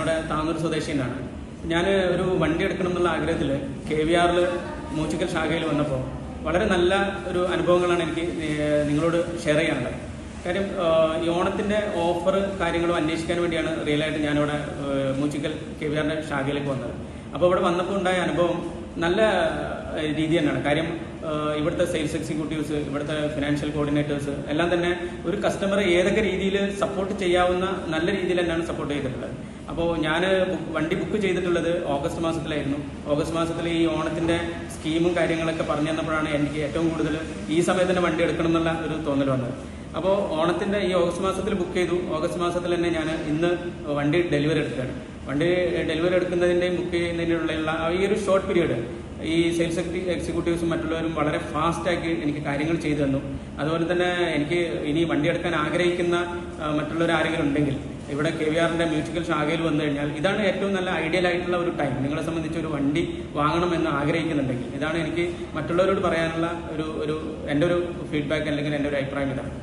ഞാനിവിടെ താന്നൂർ സ്വദേശിയാണ്. ഞാൻ ഒരു വണ്ടി എടുക്കണം എന്നുള്ള ആഗ്രഹത്തിൽ KVRൽ മൂച്ചിക്കൽ ശാഖയിൽ വന്നപ്പോൾ വളരെ നല്ല ഒരു അനുഭവങ്ങളാണ് എനിക്ക് നിങ്ങളോട് ഷെയർ ചെയ്യാനുള്ളത്. കാര്യം ഈ ഓണത്തിൻ്റെ ഓഫർ കാര്യങ്ങളും അന്വേഷിക്കാൻ വേണ്ടിയാണ് റിയലായിട്ട് ഞാനിവിടെ മൂച്ചിക്കൽ KVRന്റെ ശാഖയിലേക്ക് വന്നത്. അപ്പോൾ ഇവിടെ വന്നപ്പോൾ ഉണ്ടായ അനുഭവം നല്ല രീതി തന്നെയാണ്. കാര്യം ഇവിടുത്തെ സെയിൽസ് എക്സിക്യൂട്ടീവ്സ്, ഇവിടുത്തെ ഫിനാൻഷ്യൽ കോർഡിനേറ്റേഴ്സ് എല്ലാം തന്നെ ഒരു കസ്റ്റമറെ ഏതൊക്കെ രീതിയിൽ സപ്പോർട്ട് ചെയ്യാവുന്ന നല്ല രീതിയിൽ തന്നെയാണ് സപ്പോർട്ട് ചെയ്തിട്ടുള്ളത്. അപ്പോൾ ഞാൻ വണ്ടി ബുക്ക് ചെയ്തിട്ടുള്ളത് ഓഗസ്റ്റ് മാസത്തിലായിരുന്നു. ഓഗസ്റ്റ് മാസത്തിൽ ഈ ഓണത്തിൻ്റെ സ്കീമും കാര്യങ്ങളൊക്കെ പറഞ്ഞു തന്നപ്പോഴാണ് എനിക്ക് ഏറ്റവും കൂടുതൽ ഈ സമയത്ത് തന്നെ വണ്ടി എടുക്കണം എന്നുള്ള ഒരു തോന്നൽ വന്നത്. അപ്പോൾ ഓണത്തിൻ്റെ ഈ ഓഗസ്റ്റ് മാസത്തിൽ ബുക്ക് ചെയ്തു. ഓഗസ്റ്റ് മാസത്തിൽ തന്നെ ഞാൻ ഇന്ന് വണ്ടി ഡെലിവറി എടുക്കുകയാണ്. വണ്ടി ഡെലിവറി എടുക്കുന്നതിൻ്റെയും ബുക്ക് ചെയ്യുന്നതിനുള്ള ഈ ഒരു ഷോർട്ട് പീരീഡ് ഈ സെയിൽസ് എക്സിക്യൂട്ടീവ്സും മറ്റുള്ളവരും വളരെ ഫാസ്റ്റാക്കി എനിക്ക് കാര്യങ്ങൾ ചെയ്തു തന്നു. അതുപോലെ തന്നെ എനിക്ക് ഇനി വണ്ടി എടുക്കാൻ ആഗ്രഹിക്കുന്ന മറ്റുള്ളവർ ആരെങ്കിലും ഉണ്ടെങ്കിൽ ഇവിടെ KVRന്റെ മ്യൂസിക്കൽ ശാഖയിൽ വന്നു കഴിഞ്ഞാൽ ഇതാണ് ഏറ്റവും നല്ല ഐഡിയൽ ആയിട്ടുള്ള ഒരു ടൈം. നിങ്ങളെ സംബന്ധിച്ച് ഒരു വണ്ടി വാങ്ങണമെന്ന് ആഗ്രഹിക്കുന്നുണ്ടെങ്കിൽ ഇതാണ് എനിക്ക് മറ്റുള്ളവരോട് പറയാനുള്ള എൻ്റെ ഒരു ഫീഡ്ബാക്ക് അല്ലെങ്കിൽ എൻ്റെ ഒരു അഭിപ്രായം ഇതാണ്.